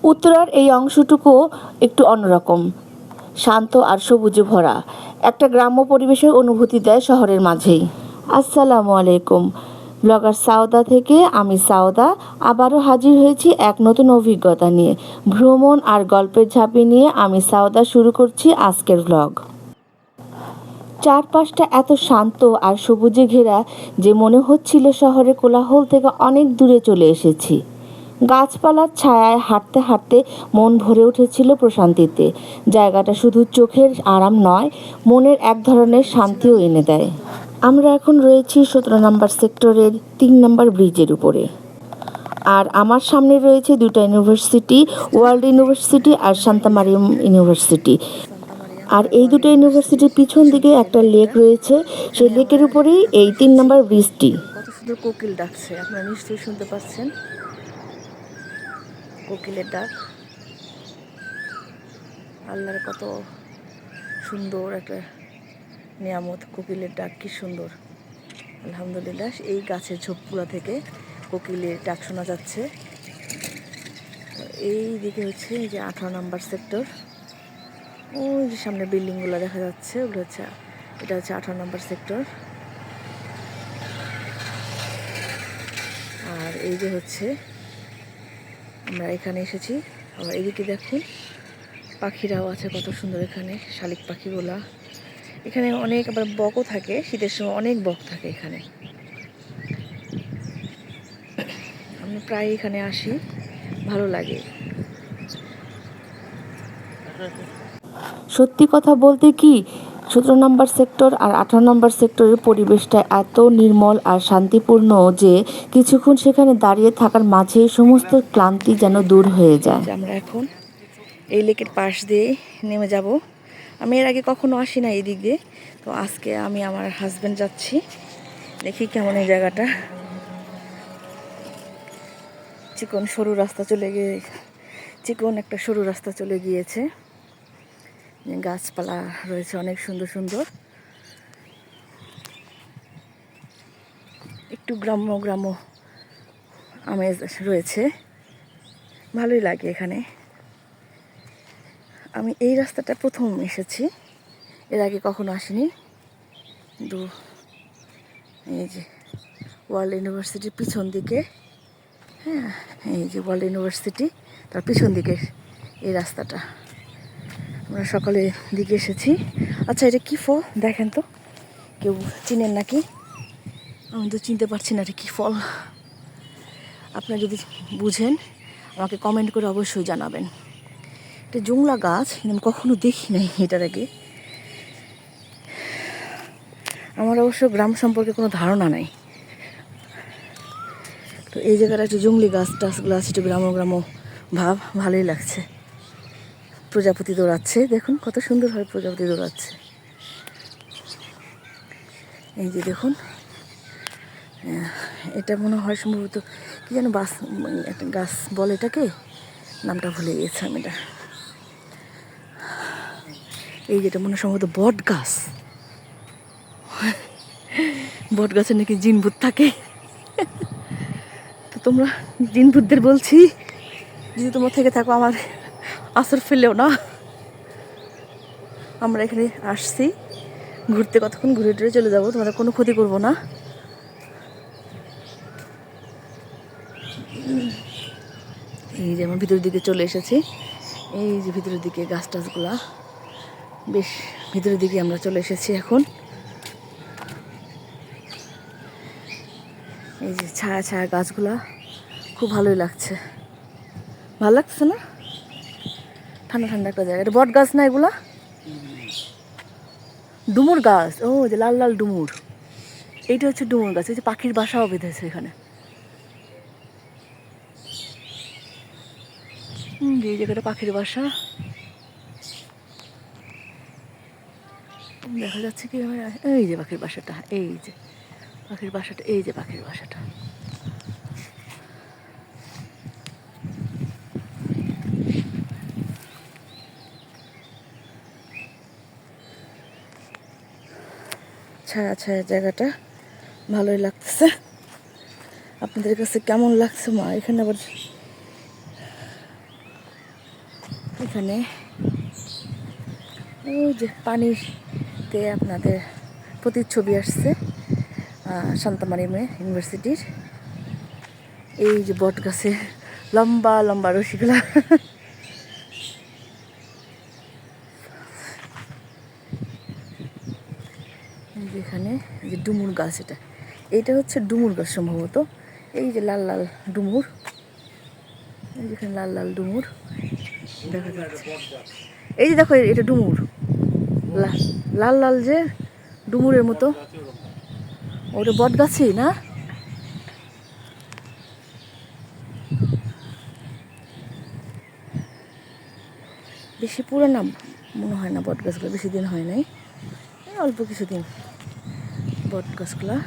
উত্তরার এই অংশটুকু একটু অন্যরকম, শান্ত আর সবুজে ভরা একটা গ্রাম্য পরিবেশের অনুভূতি দেয় শহরের মাঝেই। আসসালামু আলাইকুম, ব্লগার সাউদা থেকে আমি সাউদা আবারও হাজির হয়েছি এক নতুন অভিজ্ঞতা নিয়ে। ভ্রমণ আর গল্পের ঝাঁপি নিয়ে আমি সাউদা শুরু করছি আজকের ব্লগ। চারপাশটা এত শান্ত আর সবুজে ঘেরা যে মনে হচ্ছিল শহরের কোলাহল থেকে অনেক দূরে চলে এসেছি। গাছপালার ছায়ায় হাঁটতে হাঁটতে মন ভরে উঠেছিল প্রশান্তিতে। জায়গাটা শুধু চোখের আরাম নয়, মনের এক ধরনের শান্তিও এনে দেয়। আমরা এখন রয়েছি 17 নম্বর সেক্টরের 3 নম্বর ব্রিজের উপরে। আর আমার সামনে রয়েছে দুটো ইউনিভার্সিটি, ওয়ার্ল্ড ইউনিভার্সিটি আর সান্তা মারিয়াম ইউনিভার্সিটি। আর এই দুটো ইউনিভার্সিটির পিছন দিকে একটা লেক রয়েছে, সেই লেকের উপরেই এই 3 নম্বর ব্রিজটি। কত সুন্দর কোকিল ডাকছে, আপনারা নিশ্চয়ই শুনতে পাচ্ছেন কোকিলের ডাক। আল্লাহর কত সুন্দর একটা নিয়ামত, কোকিলের ডাক কি সুন্দর। আলহামদুলিল্লাহ, এই গাছের ঝোপগুলা থেকে কোকিলের ডাক শোনা যাচ্ছে। এই দিকে হচ্ছে এই যে 18 নম্বর সেক্টর, ওই যে সামনে বিল্ডিংগুলো দেখা যাচ্ছে, ওগুলো হচ্ছে, এটা হচ্ছে 18 নম্বর সেক্টর। আর এই যে হচ্ছে আমরা এখানে এসেছি। আবার এদিকে দেখুন পাখিরাও আছে কত সুন্দর, এখানে শালিক পাখিগুলা। এখানে অনেক আবার বকও থাকে, শীতের সময় অনেক বক থাকে এখানে। আমি প্রায় এখানে আসি, ভালো লাগে। সত্যি কথা বলতে কি, 17 নম্বর সেক্টর আর 18 নম্বর সেক্টরের পরিবেশটা এত নির্মল আর শান্তিপূর্ণ যে কিছুক্ষণ সেখানে দাঁড়িয়ে থাকার মাঝে সমস্ত ক্লান্তি যেন দূর হয়ে যায়। আমরা এখন এই লেকের পাশ দিয়ে নেমে যাব। আমি এর আগে কখনো আসি না এই দিক দিয়ে, তো আজকে আমি আমার হাজব্যান্ড যাচ্ছি, দেখি কেমন এই জায়গাটা। চিকন একটা সরু রাস্তা চলে গিয়েছে, গাছপালা রয়েছে অনেক সুন্দর সুন্দর, একটু গ্রাম্য গ্রাম্য আমেজ রয়েছে, ভালোই লাগে এখানে। আমি এই রাস্তাটা প্রথম এসেছি, এর আগে কখনো আসিনি। কিন্তু এই যে ওয়ার্ল্ড ইউনিভার্সিটির পিছন দিকে, হ্যাঁ এই যে ওয়ার্ল্ড ইউনিভার্সিটি, তার পিছন দিকে এই রাস্তাটা। আমরা সকালে দিকে এসেছি। আচ্ছা, এটা কী ফল দেখেন তো, কেউ চিনেন নাকি? আমি তো চিনতে পারছি না এটা কী ফল। আপনারা যদি বুঝেন আমাকে কমেন্ট করে অবশ্যই জানাবেন। এটা জংলা গাছ, আমি কখনো দেখি নাই এটার আগে। আমার অবশ্য গ্রাম সম্পর্কে কোনো ধারণা নাই, তো এই জায়গাটা একটু জংলি গাছ টাছগুলো আছে, একটু গ্রাম্য গ্রাম্য ভাব, ভালোই লাগছে। প্রজাপতি দৌড়াচ্ছে, দেখুন কত সুন্দরভাবে প্রজাপতি দৌড়াচ্ছে। এই যে দেখুন, এটা মনে হয় সম্ভবত কি যেন একটা গাছ বলে, এটাকে নামটা ভুলে গেছি আমি। এটা এই যেটা মনে হয় সম্ভবত বট গাছ। বট গাছে নাকি জিন ভূত থাকে। তো তোমরা জিন ভূতদের বলছি, যদি তোমরা থেকে থাকো আমার আসর ফেলেও না। আমরা এখানে আসছি ঘুরতে, কতক্ষণ ঘুরে টুরে চলে যাবো, তোমাদের কোনো ক্ষতি করবো না। এই যে আমার ভিতরের দিকে চলে এসেছি, এই যে ভিতরের দিকে গাছ টাছগুলা, বেশ ভিতরের দিকে আমরা চলে এসেছি এখন। এই যে ছায়া ছায়া গাছগুলা, খুব ভালোই লাগছে, ভালো লাগছে না? ঠান্ডা ঠান্ডা একটা জায়গা। এটা বট গাছ না, এগুলা ডুমুর গাছ। ও যে লাল লাল ডুমুর, এইটা হচ্ছে ডুমুর গাছ। এই যে পাখির বাসাও বেঁধেছে এখানে। এই জায়গাটা পাখির বাসা দেখা যাচ্ছে কি? এই যে পাখির বাসাটা, এই যে পাখির বাসাটা, এই যে পাখির বাসাটা। ছায়া ছায়া জায়গাটা ভালোই লাগতেছে। আপনাদের কাছে কেমন লাগছে মা এখানে আবার এখানে ওই যে পানিতে আপনাদের প্রতিচ্ছবি আসছে শান্তামারিমে ইউনিভার্সিটির। এই যে বট গাছে লম্বা লম্বা রশিগুলা এখানে যে ডুমুর গাছ, এটা হচ্ছে ডুমুর গাছ সম্ভবত। এই যে লাল লাল ডুমুর, এই যেখানে লাল লাল ডুমুর দেখা যাচ্ছে। এই যে দেখো এটা ডুমুর, লাল লাল যে ডুমুরের মতো, ওটা বট গাছই না? বেশি পুরানা মনে হয় না বট গাছগুলো, বেশি দিন হয় নাই, অল্প কিছুদিন বট গাছগুলা।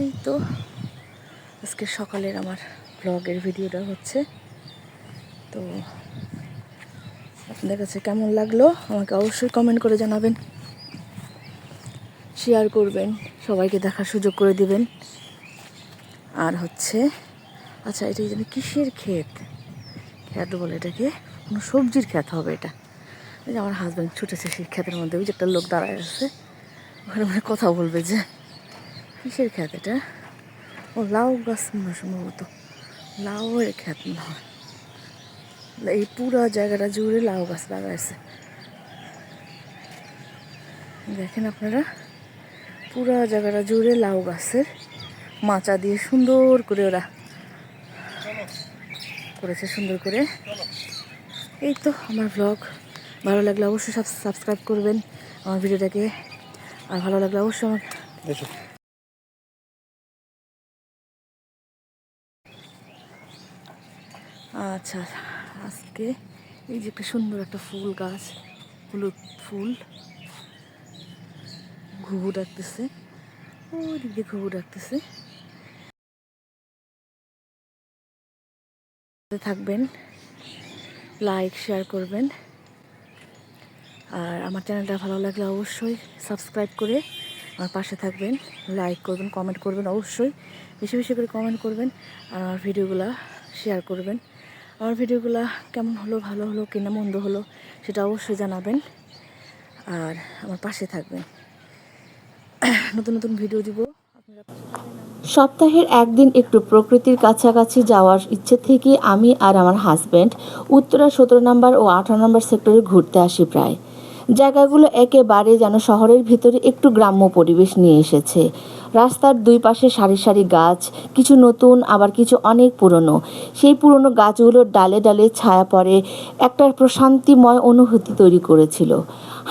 এই তো আজকে সকালের আমার ব্লগের ভিডিওটা হচ্ছে। তো আপনাদের কাছে কেমন লাগলো আমাকে অবশ্যই কমেন্ট করে জানাবেন, শেয়ার করবেন, সবাইকে দেখার সুযোগ করে দিবেন। আর হচ্ছে আচ্ছা, এটা যেন কিসের ক্ষেত বলে এটাকে, কোনো সবজির ক্ষেত হবে এটা। ওই যে আমার হাজব্যান্ড ছুটেছে সেই ক্ষেতের মধ্যে, ওই যে একটা লোক দাঁড়ায় আছে, ওখানে মানে কথা বলবে যে কিসের ক্ষেত এটা। ও লাউ গাছ মনে হয় সম্ভবত, লাউয়ের ক্ষেত মনে হয়। এই পুরো জায়গাটা জুড়ে লাউ গাছ লাগাইছে, দেখেন আপনারা, পুরো জায়গাটা জুড়ে লাউ গাছের মাচা দিয়ে সুন্দর করে ওরা করেছে, সুন্দর করে। এই তো আমার ব্লগ ভালো লাগলে অবশ্যই সাবস্ক্রাইব করবেন আমার ভিডিওটাকে, আর ভালো লাগলে অবশ্যই আমার আচ্ছা। আজকে এই যে একটা সুন্দর একটা ফুল গাছ, হলুদ ফুল, ঘুঘু ডাকতেছে, ওই দিক দিয়ে ঘুঘু ডাকতেছে। থাকবেন, লাইক শেয়ার করবেন, আর আমার চ্যানেলটা ভালো লাগলে অবশ্যই সাবস্ক্রাইব করে আমার পাশে থাকবেন, লাইক করবেন, কমেন্ট করবেন, অবশ্যই বেশি বেশি করে কমেন্ট করবেন, আর আমার ভিডিওগুলো শেয়ার করবেন। আমার ভিডিওগুলো কেমন হলো, ভালো হলো কিনা মন্দ হলো সেটা অবশ্যই জানাবেন, আর আমার পাশে থাকবেন। নতুন নতুন ভিডিও দিব আপনারা। সপ্তাহের একদিন একটু প্রকৃতির কাছাকাছি যাওয়ার ইচ্ছে থেকে আমি আর আমার হাজব্যান্ড উত্তরা 17 নম্বর ও 18 নম্বর সেক্টরে ঘুরতে আসি। প্রায় জায়গাগুলো একেবারে যেন শহরের ভিতরে একটু গ্রাম্য পরিবেশ নিয়ে এসেছে। রাস্তার দুই পাশে সারি সারি গাছ, কিছু নতুন আবার কিছু অনেক পুরনো। সেই পুরনো গাছগুলোর ডালে ডালে ছায়া পড়ে একটা প্রশান্তিময় অনুভূতি তৈরি করেছিল।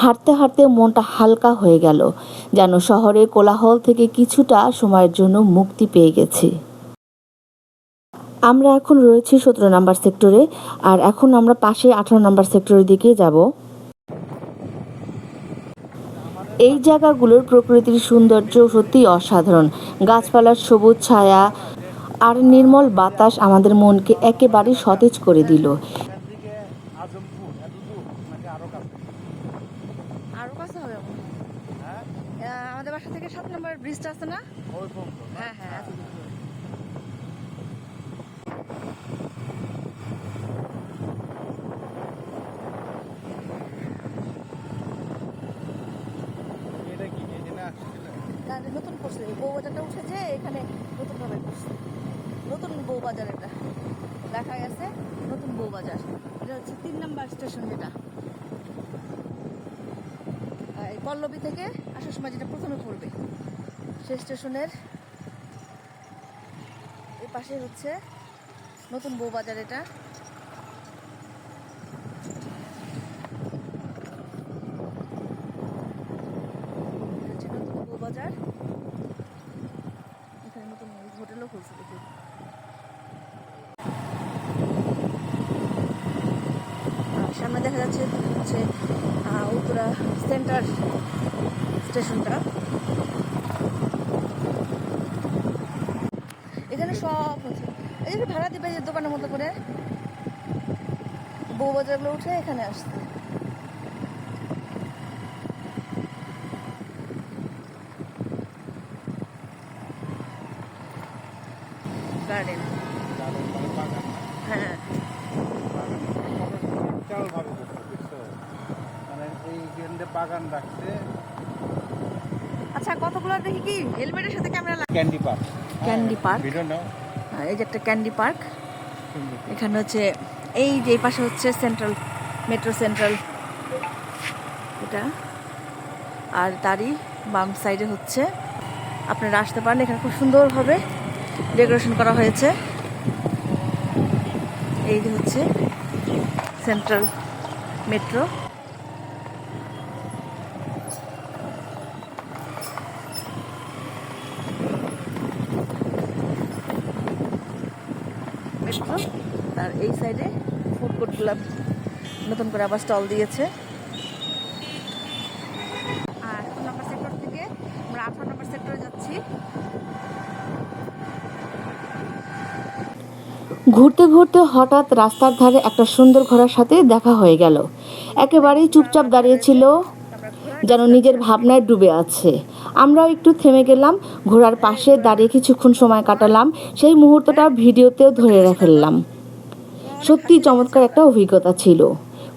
হাঁটতে হাঁটতে মনটা হালকা হয়ে গেল, যেন শহরের কোলাহল থেকে কিছুটা সময়ের জন্য মুক্তি পেয়ে গেছি। আমরা এখন রয়েছি 17 নম্বর সেক্টরে, আর এখন আমরা পাশে 18 নম্বর সেক্টরের দিকে যাব। এই জায়গাগুলোর প্রকৃতির সৌন্দর্য সত্যিই অসাধারণ। গাছপালার সবুজ ছায়া আর নির্মল বাতাস আমাদের মনকে একেবারে সতেজ করে দিল। আরো কাছে হবে আমাদের বাসা থেকে 7 নম্বর ব্রিজটা আছে না? হ্যাঁ হ্যাঁ, নতুন করছে বউবাজারটা উঠে যে এখানে নতুন ভাবে করছে, নতুন বউবাজার, এটা লেখা আছে নতুন বউবাজার। এটা হচ্ছে 3 নম্বর স্টেশন, যেটা এই পল্লবী থেকে আসার সময় যেটা প্রথমে পড়বে সেই স্টেশনের এই পাশে হচ্ছে নতুন বউবাজার। এটা নতুন বউবাজার, এখানে নতুন হোটেলও খুলছে দেখি। সামনে দেখা যাচ্ছে হচ্ছে উত্তরা সেন্টার স্টেশনটা। এখানে সব হচ্ছে, এই যে ভাড়া দিবে দোকানের মতো করে বউবাজারগুলো উঠে এখানে আসছে। গার্ডেন। গার্ডেন মানে বাগান। হ্যাঁ, বিশালভাবে করছে, বুঝছো? মানে এই কেন্দ্রে বাগান রাখছে। আচ্ছা কতগুলো দেখি কি হেলমেটের সাথে camera candy park. Candy park. Video নাও। এই যে একটা ক্যান্ডি পার্ক। সুন্দর। এখানে হচ্ছে এই যে এই পাশে হচ্ছে সেন্ট্রাল মেট্রো সেন্ট্রাল এটা, আর তারই বাম সাইডে হচ্ছে আপনারা আসতে পারেন। এখানে খুব সুন্দরভাবে ডেকোরেশন করা হয়েছে। এই যে হচ্ছে সেন্ট্রাল মেট্রো। মেট্রো আর এই সাইডে ফুড কোর্টগুলো নতুন করে আবার স্টল দিয়েছে। আর ১৭ নম্বর সেক্টর থেকে আমরা ১৮ নম্বর সেক্টরে যাচ্ছি। ঘুরতে ঘুরতে হঠাৎ রাস্তার ধারে একটা সুন্দর ঘোড়ার সাথে দেখা হয়ে গেল। একেবারেই চুপচাপ দাঁড়িয়েছিল, যেন নিজের ভাবনায় ডুবে আছে। আমরাও একটু থেমে গেলাম, ঘোড়ার পাশে দাঁড়িয়ে কিছুক্ষণ সময় কাটালাম। সেই মুহূর্তটা ভিডিওতেও ধরে ফেললাম। সত্যি চমৎকার একটা অভিজ্ঞতা ছিল।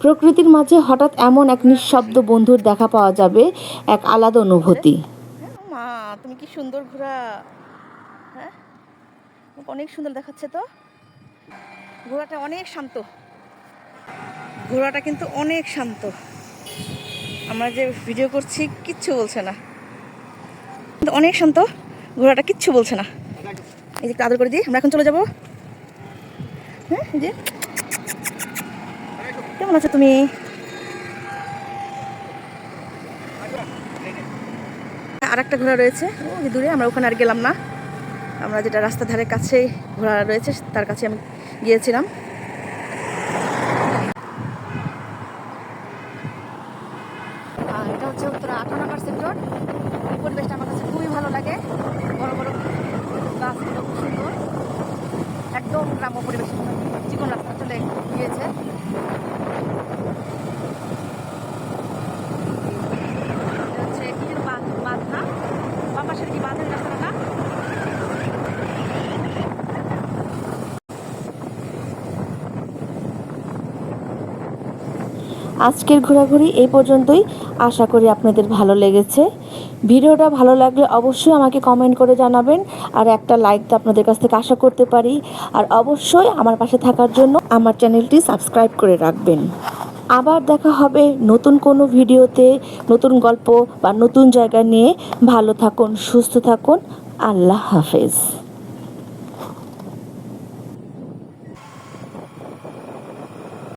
প্রকৃতির মাঝে হঠাৎ এমন এক নিঃশব্দ বন্ধুর দেখা পাওয়া যাবে, এক আলাদা অনুভূতি। মা তুমি কি সুন্দর ঘোড়া, হ্যাঁ অনেক সুন্দর দেখাচ্ছে তো। ঘোড়াটা অনেক শান্ত, ঘোড়াটা কিন্তু অনেক শান্ত। আমরা যে ভিডিও করছি কিচ্ছু বলছে না, কিন্তু অনেক শান্ত ঘোড়াটা, কিচ্ছু বলছে না। এই যে একটু আদর করে দিই, আমরা এখন চলে যাবো। হ্যাঁ এই যে কেমন আছো তুমি? আর একটা ঘোড়া রয়েছে ওই দূরে, আমরা ওখানে আর গেলাম না। আমরা যেটা রাস্তার ধারে কাছেই ঘোড়া রয়েছে তার কাছে আমি গিয়েছিলাম। আর এটা হচ্ছে উত্তরা ১৮ নম্বর সেক্টর। এই পরিবেশটা আমার কাছে খুবই ভালো লাগে। বড় বড় গাছগুলো খুব সুন্দর, একদম গ্রাম্য পরিবেশ, চিকন রাস্তা চলে গিয়েছে। এটা হচ্ছে কি যেন বাঁধ না, বাম পাশের কি বাঁধের রাস্তাটা না? আজকের ঘোরাঘুরি এই পর্যন্তই। আশা করি আপনাদের ভালো লেগেছে। ভিডিওটা ভালো লাগলে অবশ্যই আমাকে কমেন্ট করে জানাবেন, আর একটা লাইক তো আপনাদের কাছ থেকে আশা করতে পারি। আর অবশ্যই আমার পাশে থাকার জন্য আমার চ্যানেলটি সাবস্ক্রাইব করে রাখবেন। আবার দেখা হবে নতুন কোনো ভিডিওতে, নতুন গল্প বা নতুন জায়গা নিয়ে। ভালো থাকুন, সুস্থ থাকুন। আল্লাহ হাফেজ।